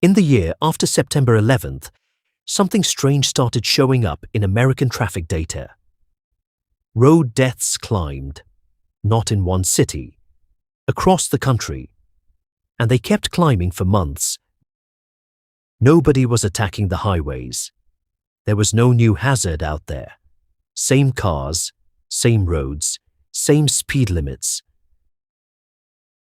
In the year after September 11th, something strange started showing up in American traffic data. Road deaths climbed, not in one city, across the country, and they kept climbing for months. Nobody was attacking the highways. There was no new hazard out there. Same cars, same roads, same speed limits.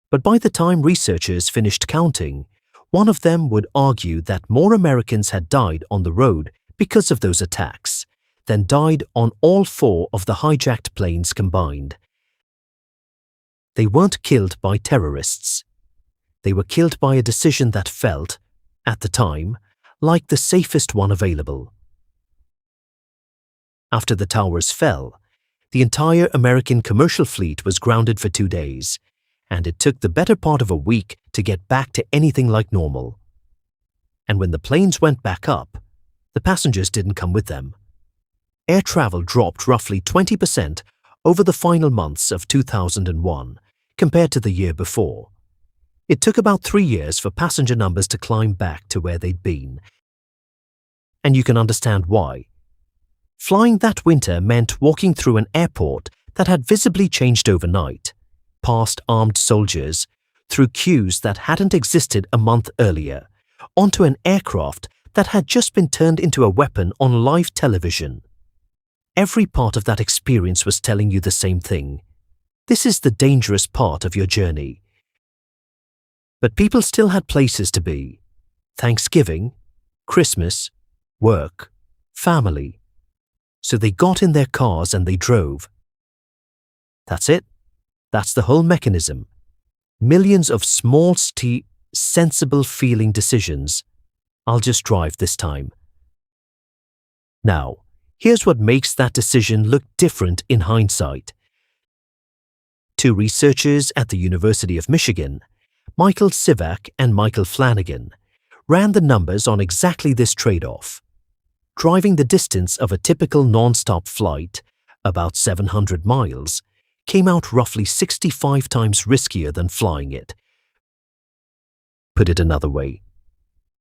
But by the time researchers finished counting, one of them would argue that more Americans had died on the road because of those attacks than died on all 4 of the hijacked planes combined. They weren't killed by terrorists. They were killed by a decision that felt, at the time, like the safest one available. After the towers fell, the entire American commercial fleet was grounded for 2 days, and it took the better part of a week to get back to anything like normal. And when the planes went back up, the passengers didn't come with them. Air travel dropped roughly 20% over the final months of 2001 compared to the year before. It took about 3 years for passenger numbers to climb back to where they'd been. And you can understand why. Flying that winter meant walking through an airport that had visibly changed overnight, past armed soldiers, through queues that hadn't existed a month earlier, onto an aircraft that had just been turned into a weapon on live television. Every part of that experience was telling you the same thing. This is the dangerous part of your journey. But people still had places to be. Thanksgiving, Christmas, work, family. So they got in their cars and they drove. That's it. That's the whole mechanism. Millions of small, sensible feeling decisions. I'll just drive this time. Now, here's what makes that decision look different in hindsight. 2 researchers at the University of Michigan, Michael Sivak and Michael Flanagan, ran the numbers on exactly this trade-off. Driving the distance of a typical nonstop flight, about 700 miles, came out roughly 65 times riskier than flying it. Put it another way,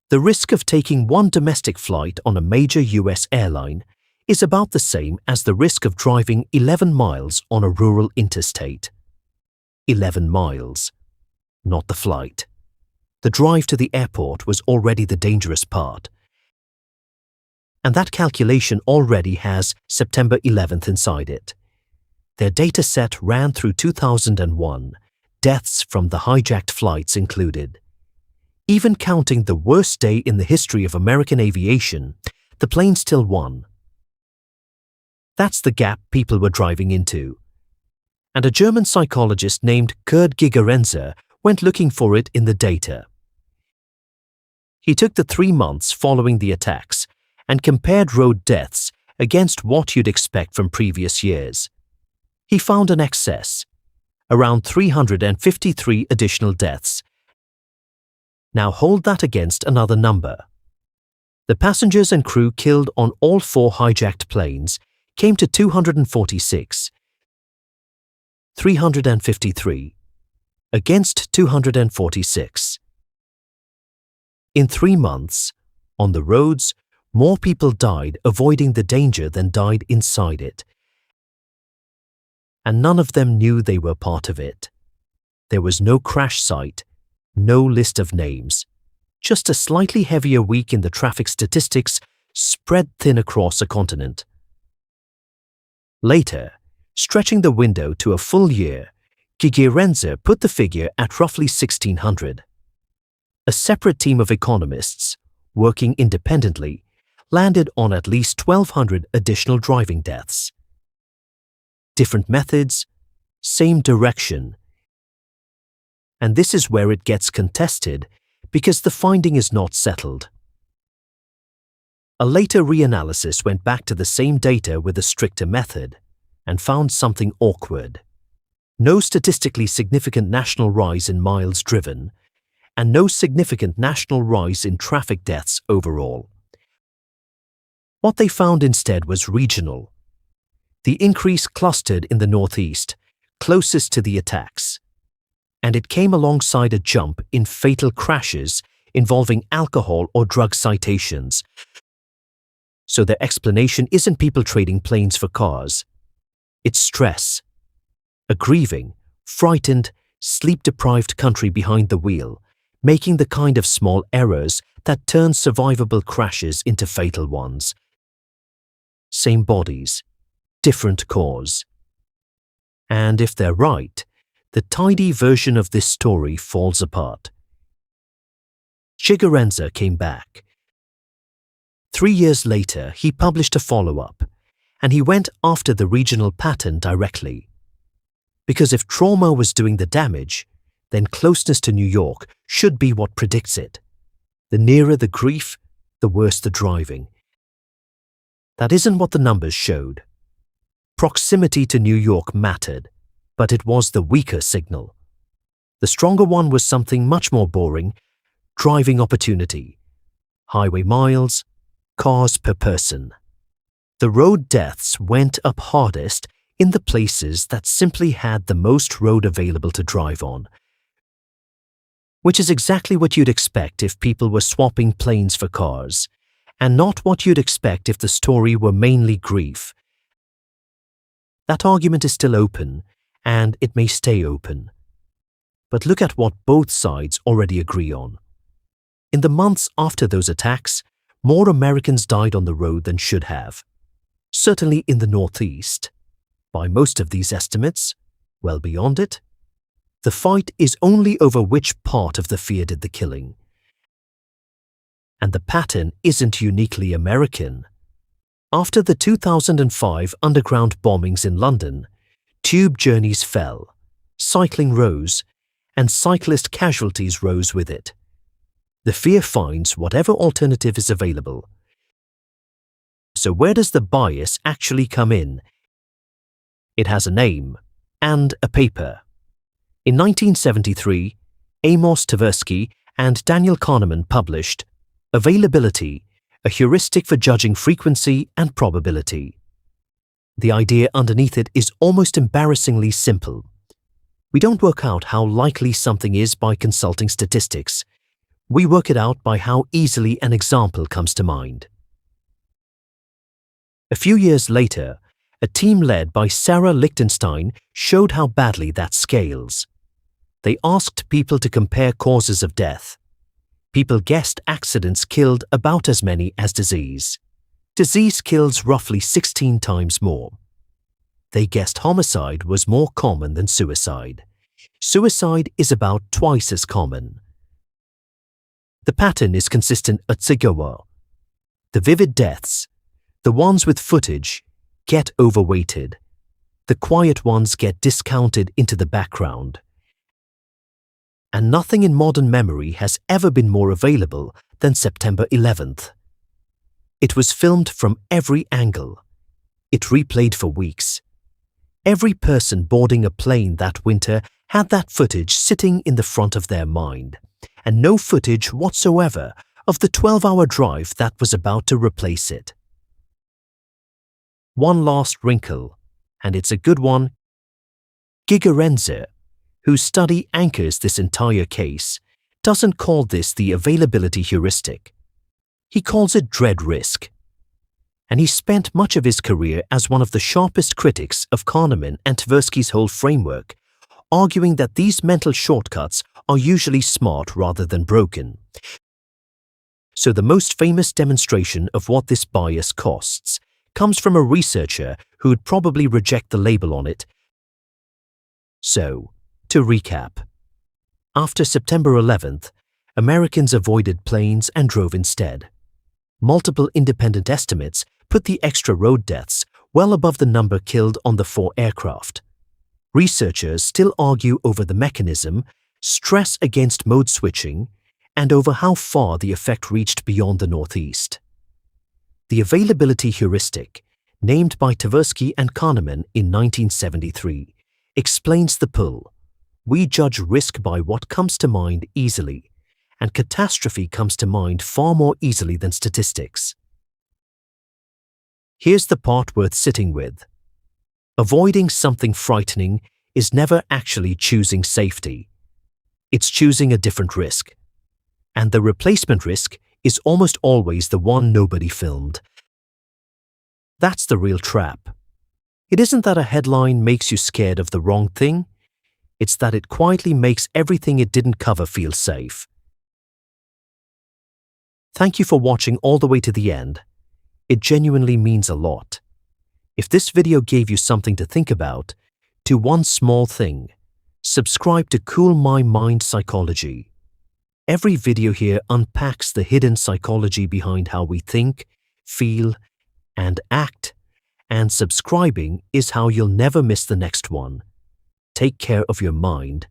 the risk of taking one domestic flight on a major US airline is about the same as the risk of driving 11 miles on a rural interstate. 11 miles, not the flight. The drive to the airport was already the dangerous part. And that calculation already has September 11th inside it. Their dataset ran through 2001, deaths from the hijacked flights included. Even counting the worst day in the history of American aviation, the plane still won. That's the gap people were driving into. And a German psychologist named Gerd Gigerenzer went looking for it in the data. He took the 3 months following the attacks and compared road deaths against what you'd expect from previous years. He found an excess, around 353 additional deaths. Now hold that against another number. The passengers and crew killed on all 4 hijacked planes came to 246, 353, against 246. In 3 months, on the roads, more people died avoiding the danger than died inside it. And none of them knew they were part of it. There was no crash site, no list of names, just a slightly heavier week in the traffic statistics spread thin across a continent. Later, stretching the window to a full year, Gigerenzer put the figure at roughly 1,600. A separate team of economists, working independently, landed on at least 1,200 additional driving deaths. Different methods, same direction. And this is where it gets contested because the finding is not settled. A later reanalysis went back to the same data with a stricter method and found something awkward. No statistically significant national rise in miles driven, and no significant national rise in traffic deaths overall. What they found instead was regional. The increase clustered in the northeast, closest to the attacks, and it came alongside a jump in fatal crashes involving alcohol or drug citations. So their explanation isn't people trading planes for cars. It's stress. A grieving, frightened, sleep-deprived country behind the wheel, making the kind of small errors that turn survivable crashes into fatal ones. Same bodies, different cause. And if they're right, the tidy version of this story falls apart. Gigerenzer came back. 3 years later, he published a follow-up, and he went after the regional pattern directly. Because if trauma was doing the damage, then closeness to New York should be what predicts it. The nearer the grief, the worse the driving. That isn't what the numbers showed. Proximity to New York mattered, but it was the weaker signal. The stronger one was something much more boring: driving opportunity, highway miles, cars per person. The road deaths went up hardest in the places that simply had the most road available to drive on, which is exactly what you'd expect if people were swapping planes for cars, and not what you'd expect if the story were mainly grief. That argument is still open, and it may stay open. But look at what both sides already agree on. In the months after those attacks, more Americans died on the road than should have. Certainly in the Northeast. By most of these estimates, well beyond it. The fight is only over which part of the fear did the killing. And the pattern isn't uniquely American. After the 2005 underground bombings in London, tube journeys fell, cycling rose, and cyclist casualties rose with it. The fear finds whatever alternative is available. So where does the bias actually come in? It has a name and a paper. In 1973, Amos Tversky and Daniel Kahneman published Availability, a heuristic for judging frequency and probability. The idea underneath it is almost embarrassingly simple. We don't work out how likely something is by consulting statistics. We work it out by how easily an example comes to mind. A few years later, a team led by Sarah Lichtenstein showed how badly that scales. They asked people to compare causes of death. People guessed accidents killed about as many as disease. Disease kills roughly 16 times more. They guessed homicide was more common than suicide. Suicide is about twice as common. The pattern is consistent at Tsugawa. The vivid deaths, the ones with footage, get overweighted. The quiet ones get discounted into the background. And nothing in modern memory has ever been more available than September 11th. It was filmed from every angle. It replayed for weeks. Every person boarding a plane that winter had that footage sitting in the front of their mind, and no footage whatsoever of the 12-hour drive that was about to replace it. One last wrinkle, and it's a good one. Gigerenzer, whose study anchors this entire case, doesn't call this the availability heuristic. He calls it dread risk. And he spent much of his career as one of the sharpest critics of Kahneman and Tversky's whole framework, arguing that these mental shortcuts are usually smart rather than broken. So the most famous demonstration of what this bias costs comes from a researcher who would probably reject the label on it. So, to recap, after September 11th, Americans avoided planes and drove instead. Multiple independent estimates put the extra road deaths well above the number killed on the 4 aircraft. Researchers still argue over the mechanism, stress against mode switching, and over how far the effect reached beyond the Northeast. The availability heuristic, named by Tversky and Kahneman in 1973, explains the pull. We judge risk by what comes to mind easily, and catastrophe comes to mind far more easily than statistics. Here's the part worth sitting with. Avoiding something frightening is never actually choosing safety. It's choosing a different risk. And the replacement risk is almost always the one nobody filmed. That's the real trap. It isn't that a headline makes you scared of the wrong thing, it's that it quietly makes everything it didn't cover feel safe. Thank you for watching all the way to the end. It genuinely means a lot. If this video gave you something to think about, do one small thing. Subscribe to Cool My Mind Psychology. Every video here unpacks the hidden psychology behind how we think, feel, and act, and subscribing is how you'll never miss the next one. Take care of your mind,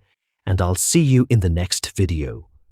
and I'll see you in the next video.